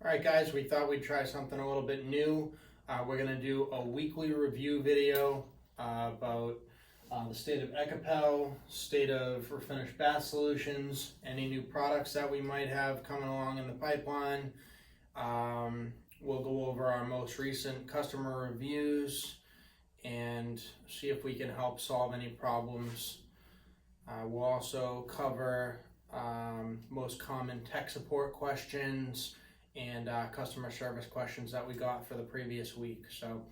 All right, guys, we thought we'd try something a little bit new. We're going to do a weekly review video about the state of Ekopel, state of Refinished bath solutions, any new products that we might have coming along in the pipeline. We'll go over our most recent customer reviews and see if we can help solve any problems. We'll also cover most common tech support questions and customer service questions that we got for the previous week. So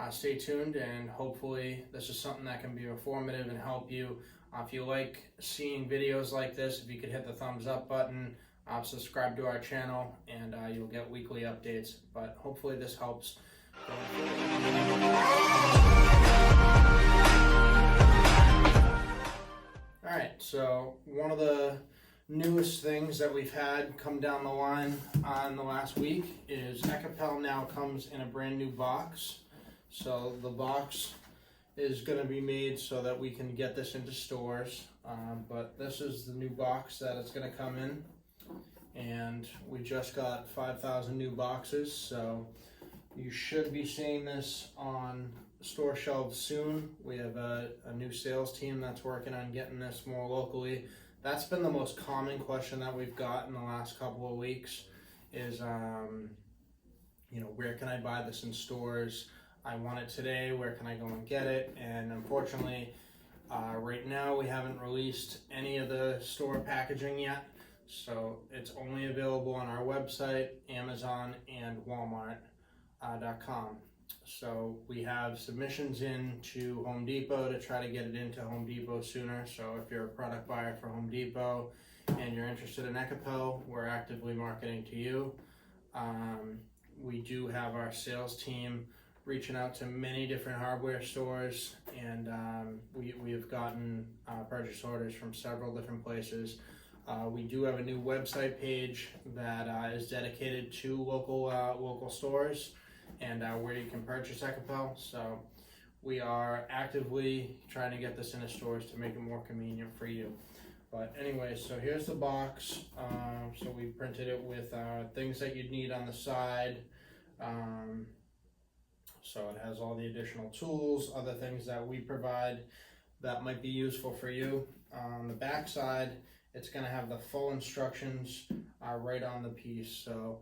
stay tuned, and hopefully this is something that can be informative and help you. If you like seeing videos like this, if you could hit the thumbs up button, subscribe to our channel, and you'll get weekly updates. But hopefully this helps. Alright, so one of the newest things that we've had come down the line in the last week is Ekopel now comes in a brand new box. So the box is going to be made so that we can get this into stores, but this is the new box that it's going to come in, and we just got 5,000 new boxes, so you should be seeing this on store shelves soon. We have a new sales team that's working on getting this more locally. That's been the most common question that we've got in the last couple of weeks is, where can I buy this in stores? I want it today, where can I go and get it? And unfortunately, right now we haven't released any of the store packaging yet. So it's only available on our website, Amazon, and Walmart.com. So we have submissions in to Home Depot to try to get it into Home Depot sooner. So if you're a product buyer for Home Depot and you're interested in Ekopel, we're actively marketing to you. We do have our sales team reaching out to many different hardware stores, and we have gotten purchase orders from several different places. We do have a new website page that is dedicated to local stores and where you can purchase Ekopel. So we are actively trying to get this into stores to make it more convenient for you. But anyway, so here's the box. So we printed it with things that you'd need on the side. So it has all the additional tools, other things that we provide that might be useful for you. On the back side, it's going to have the full instructions right on the piece. So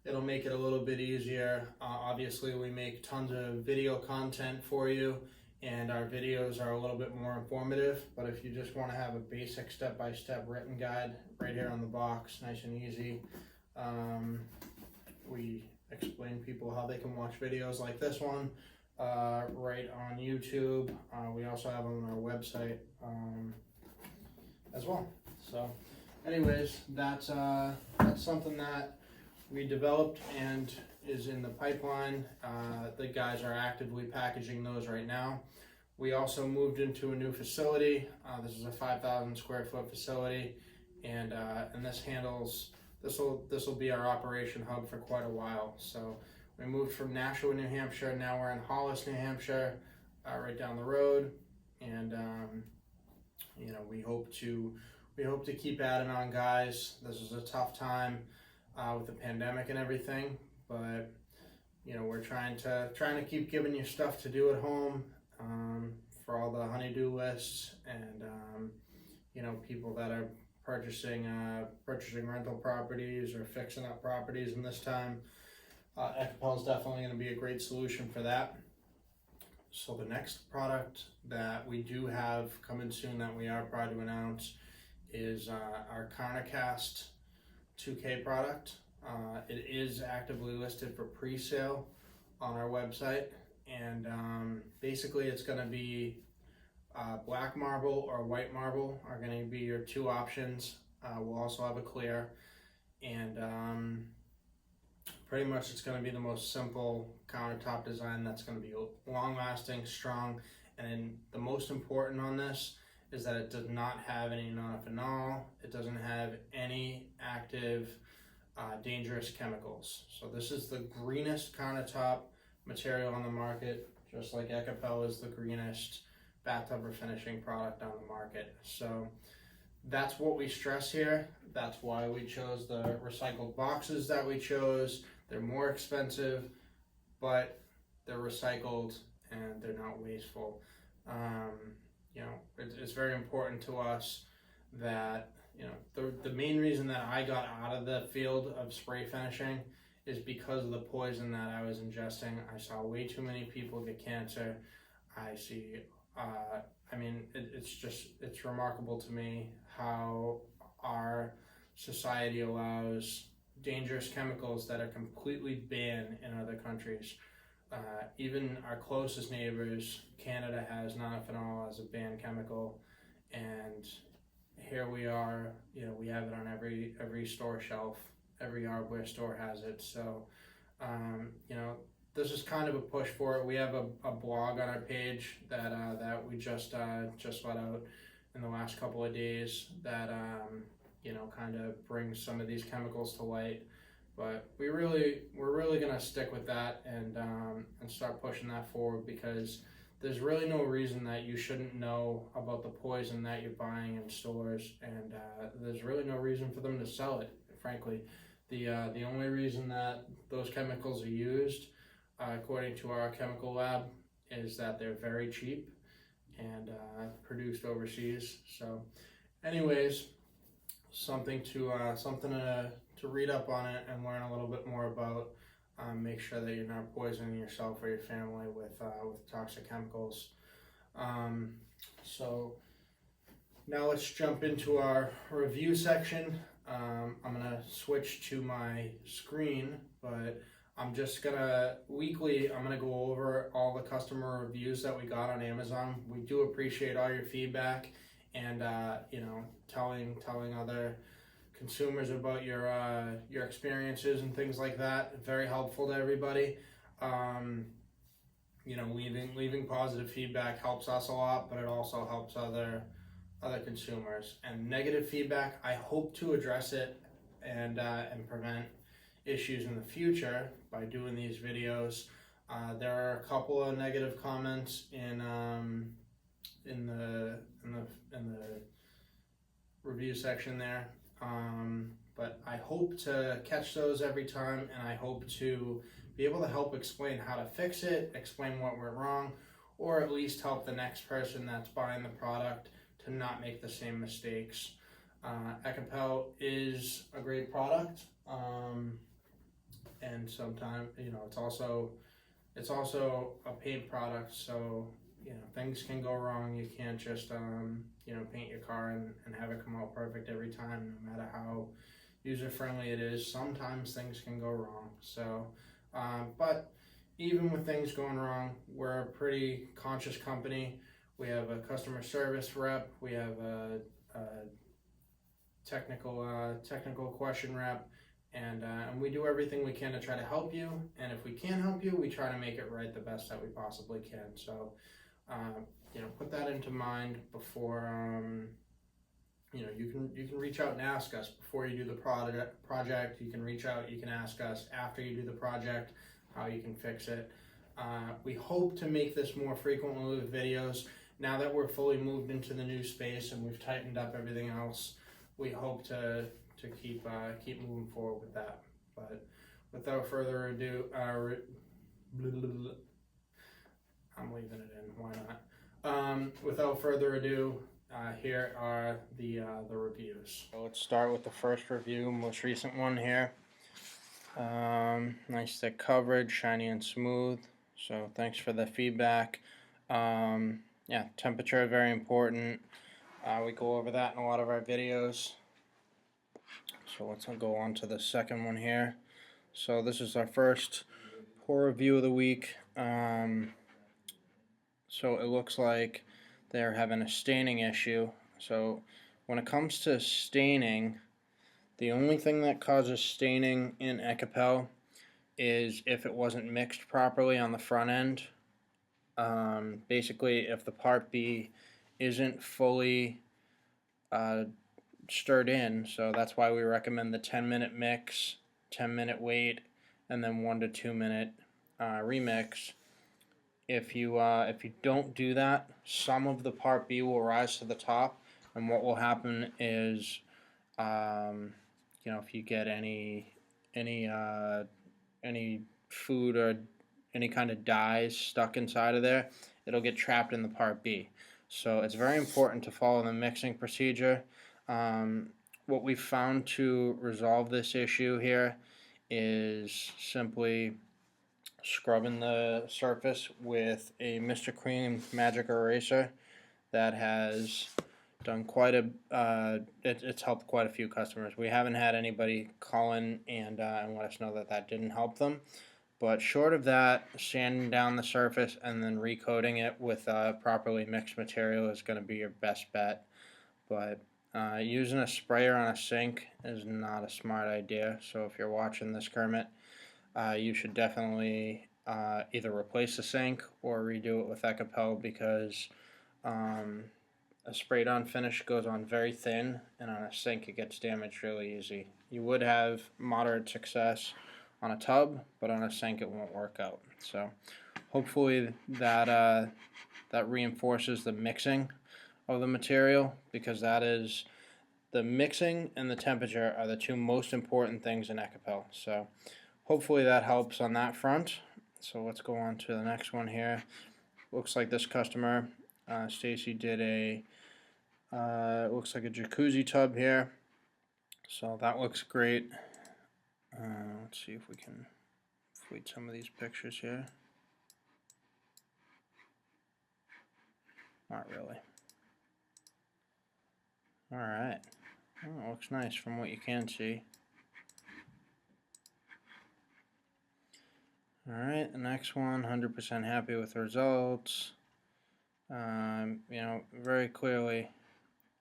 it'll make it a little bit easier. Obviously, we make tons of video content for you, and our videos are a little bit more informative. But if you just want to have a basic step-by-step written guide right here on the box, nice and easy, we explain people how they can watch videos like this one right on YouTube. We also have them on our website as well. So anyways, that's something that we developed and is in the pipeline. The guys are actively packaging those right now. We also moved into a new facility. This is a 5,000 square foot facility, and this will be our operation hub for quite a while. So we moved from Nashua, New Hampshire. Now we're in Hollis, New Hampshire, right down the road, and we hope to keep adding on, guys. This is a tough time with the pandemic and everything, but we're trying to keep giving you stuff to do at home for all the honey-do lists and people that are purchasing rental properties or fixing up properties in this time. Ekopel is definitely going to be a great solution for that. So the next product that we do have coming soon that we are proud to announce is our recast 2K product. It is actively listed for pre-sale on our website, and basically it's going to be black marble or white marble are going to be your two options. We'll also have a clear, and pretty much it's going to be the most simple countertop design that's going to be long-lasting, strong, and the most important on this is that it does not have any nonylphenol. It doesn't have any active dangerous chemicals. So this is the greenest countertop material on the market, just like Ekopel is the greenest bathtub refinishing product on the market. So That's what we stress here. That's why we chose the recycled boxes that we chose. They're more expensive, but they're recycled and they're not wasteful. Um, it's very important to us that, the main reason that I got out of the field of spray finishing is because of the poison that I was ingesting. I saw way too many people get cancer. I see, it's remarkable to me how our society allows dangerous chemicals that are completely banned in other countries. Even our closest neighbors, Canada has nonylphenol as a banned chemical, and here we are, we have it on every store shelf, every hardware store has it. So, this is kind of a push for it. We have a blog on our page that we just let out in the last couple of days that kind of brings some of these chemicals to light. But we're really gonna stick with that and start pushing that forward, because there's really no reason that you shouldn't know about the poison that you're buying in stores, and there's really no reason for them to sell it, frankly. The only reason that those chemicals are used, according to our chemical lab, is that they're very cheap and produced overseas. So, anyways, something to read up on it and learn a little bit more about. Make sure that you're not poisoning yourself or your family with toxic chemicals. So now let's jump into our review section. I'm gonna switch to my screen, but I'm just gonna go over all the customer reviews that we got on Amazon. We do appreciate all your feedback and telling other consumers about your experiences and things like that. Very helpful to everybody. Leaving positive feedback helps us a lot, but it also helps other consumers. And negative feedback, I hope to address it and prevent issues in the future by doing these videos. There are a couple of negative comments in the review section there. But I hope to catch those every time, and I hope to be able to help explain how to fix it, explain what went wrong, or at least help the next person that's buying the product to not make the same mistakes. Ekopel is a great product, and sometimes it's also a paid product, so things can go wrong. You can't just paint your car and have it come out perfect every time, no matter how user-friendly it is. Sometimes things can go wrong. So, but even with things going wrong, we're a pretty conscious company. We have a customer service rep. We have a technical question rep, and we do everything we can to try to help you. And if we can't help you, we try to make it right the best that we possibly can. So, put that into mind before. You can reach out and ask us before you do the project. You can reach out. You can ask us after you do the project how you can fix it. We hope to make this more frequently with videos. Now that we're fully moved into the new space and we've tightened up everything else, we hope to keep moving forward with that. But without further ado, I'm leaving it in. Why not? Without further ado, here are the reviews. So let's start with the first review, most recent one here. Nice thick coverage, shiny and smooth. So thanks for the feedback. Yeah, temperature very important. We go over that in a lot of our videos. So let's go on to the second one here. So this is our first pour review of the week. So it looks like they're having a staining issue. So when it comes to staining, the only thing that causes staining in Ekopel is if it wasn't mixed properly on the front end. Basically, if the part B isn't fully stirred in, so that's why we recommend the 10-minute mix, 10-minute wait, and then 1 to 2 minute remix. If you don't do that, some of the part B will rise to the top, And what will happen is, if you get any any food or any kind of dyes stuck inside of there, it'll get trapped in the part B. So it's very important to follow the mixing procedure. What we've found to resolve this issue here is simply scrubbing the surface with a Mr. Clean Magic Eraser that has done quite a it's helped quite a few customers. We haven't had anybody call in and let us know that didn't help them. But short of that, sanding down the surface and then recoating it with properly mixed material is going to be your best bet. But using a sprayer on a sink is not a smart idea. So if you're watching this, Kermit, you should definitely either replace the sink or redo it with Ekopel, because a sprayed on finish goes on very thin, and on a sink it gets damaged really easy. You would have moderate success on a tub, but on a sink it won't work out. So hopefully that reinforces the mixing of the material, because that is the mixing and the temperature are the two most important things in Ekopel. So hopefully that helps on that front. So let's go on to the next one here. Looks like this customer, Stacy, did a looks like a jacuzzi tub here. So that looks great. Let's see if we can fleet some of these pictures here. Not really. Alright. Oh, it looks nice from what you can see. Alright, the next one, 100% happy with the results. Very clearly,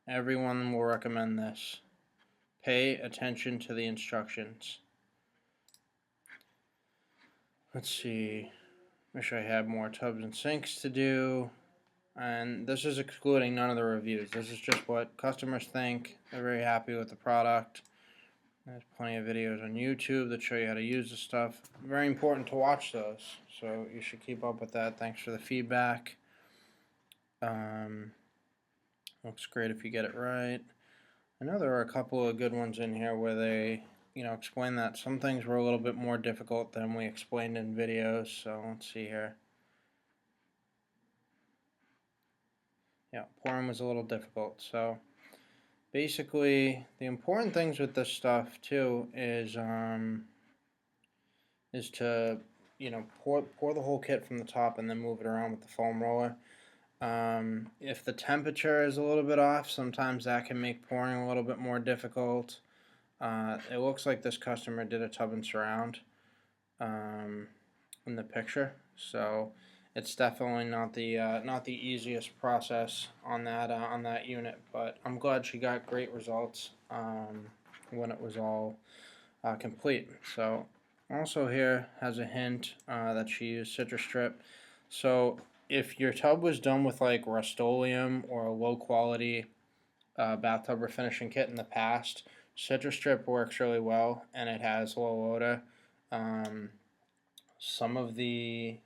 everyone will recommend this. Pay attention to the instructions. Let's see. Wish I had more tubs and sinks to do. And this is excluding none of the reviews. This is just what customers think. They're very happy with the product. There's plenty of videos on YouTube that show you how to use the stuff. Very important to watch those, so you should keep up with that. Thanks for the feedback. Looks great if you get it right. I know there are a couple of good ones in here where they, explain that some things were a little bit more difficult than we explained in videos. So let's see here. Yeah, pouring was a little difficult. So basically, the important things with this stuff too is to pour the whole kit from the top and then move it around with the foam roller. If the temperature is a little bit off, sometimes that can make pouring a little bit more difficult. It looks like this customer did a tub and surround in the picture, so it's definitely not the easiest process on that unit. But I'm glad she got great results when it was all complete. So also here has a hint that she used citrus strip. So if your tub was done with like Rust-Oleum or a low quality bathtub refinishing kit in the past, citrus strip works really well, and it has low odor. Some of the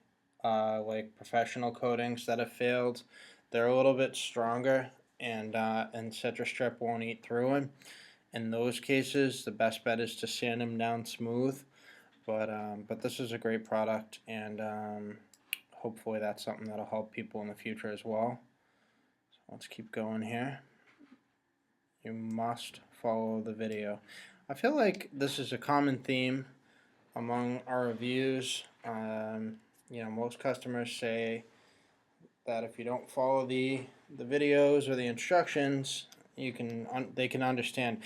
like professional coatings that have failed, they're a little bit stronger, and citrus strip won't eat through them. In those cases, the best bet is to sand them down smooth. But this is a great product, and hopefully that's something that'll help people in the future as well. So let's keep going here. You must follow the video. I feel like this is a common theme among our reviews. Most customers say that if you don't follow the videos or the instructions, they can understand.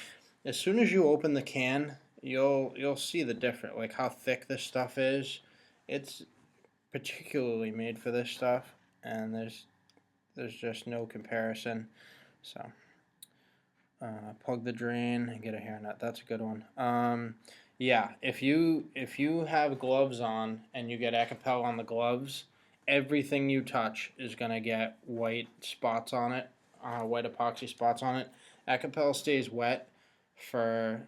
As soon as you open the can, you'll see the difference, like how thick this stuff is. It's particularly made for this stuff, and there's just no comparison. So plug the drain and get a hairnet. That's a good one. Yeah, if you have gloves on and you get Ekopel on the gloves, everything you touch is gonna get white spots on it, white epoxy spots on it. Ekopel stays wet for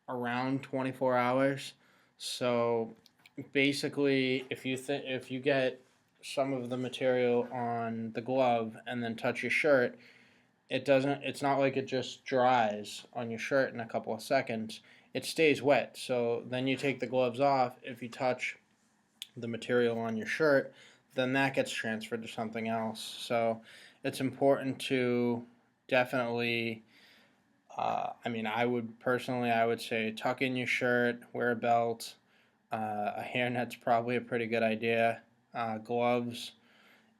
around 24 hours. So basically, if you get some of the material on the glove and then touch your shirt, it's not like it just dries on your shirt in a couple of seconds. It stays wet. So then you take the gloves off. If you touch the material on your shirt, then that gets transferred to something else. So it's important to definitely, I would say tuck in your shirt, wear a belt, a hairnet's probably a pretty good idea, gloves,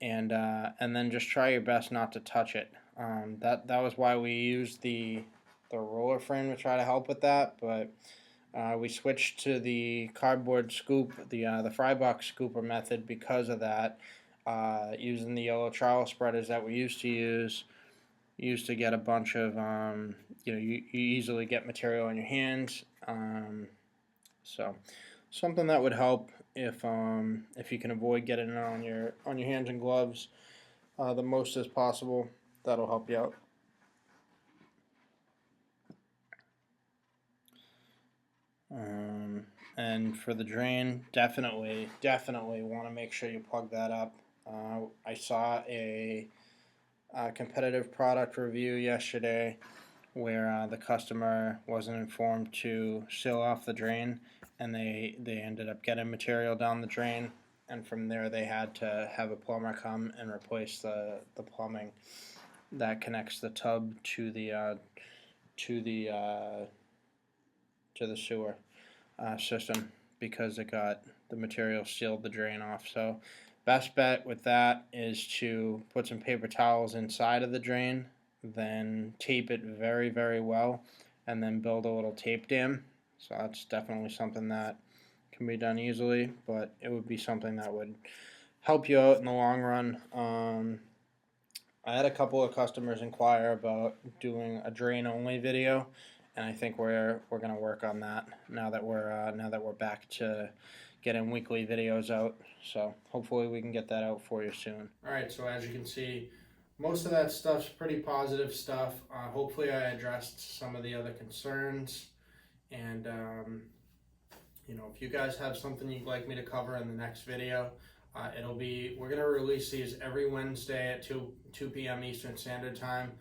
and then just try your best not to touch it. That was why we used the roller frame to try to help with that, but we switched to the cardboard scoop, the fry box scooper method because of that. Using the yellow trowel spreaders that we used to get a bunch of you easily get material on your hands. So something that would help if you can avoid getting it on your hands and gloves the most as possible. That'll help you out. And for the drain, definitely want to make sure you plug that up. I saw a competitive product review yesterday where the customer wasn't informed to seal off the drain, and they ended up getting material down the drain, and from there they had to have a plumber come and replace the plumbing that connects the tub to to the uh, the sewer system because the material sealed the drain off. So best bet with that is to put some paper towels inside of the drain, then tape it very, very well, and then build a little tape dam. So that's definitely something that can be done easily, but it would be something that would help you out in the long run. I had a couple of customers inquire about doing a drain only video, and I think we're gonna work on that now that we're back to getting weekly videos out. So hopefully we can get that out for you soon. All right. So as you can see, most of that stuff's pretty positive stuff. Hopefully I addressed some of the other concerns, and if you guys have something you'd like me to cover in the next video, we're going to release these every Wednesday at 2 p.m. Eastern Standard Time.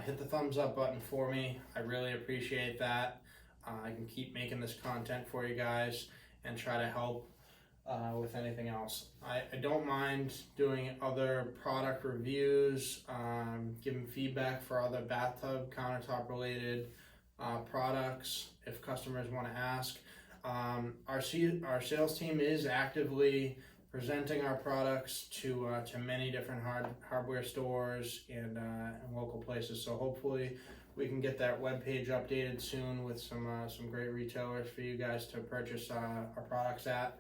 Hit the thumbs up button for me. I really appreciate that. I can keep making this content for you guys and try to help with anything else. I don't mind doing other product reviews, giving feedback for other bathtub, countertop related products if customers want to ask. Our sales team is actively presenting our products to many different hardware stores and local places. So hopefully we can get that webpage updated soon with some great retailers for you guys to purchase our products at.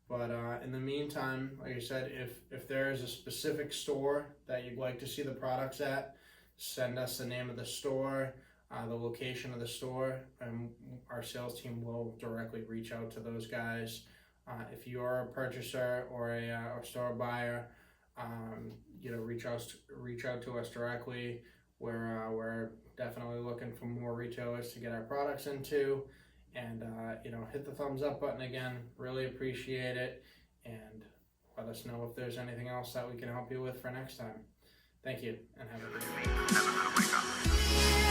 But in the meantime, like I said, if there is a specific store that you'd like to see the products at, send us the name of the store, the location of the store, and our sales team will directly reach out to those guys. If you are a purchaser or a store buyer, reach out to us directly. We're definitely looking for more retailers to get our products into, and hit the thumbs up button again. Really appreciate it, and let us know if there's anything else that we can help you with for next time. Thank you, and have a great day.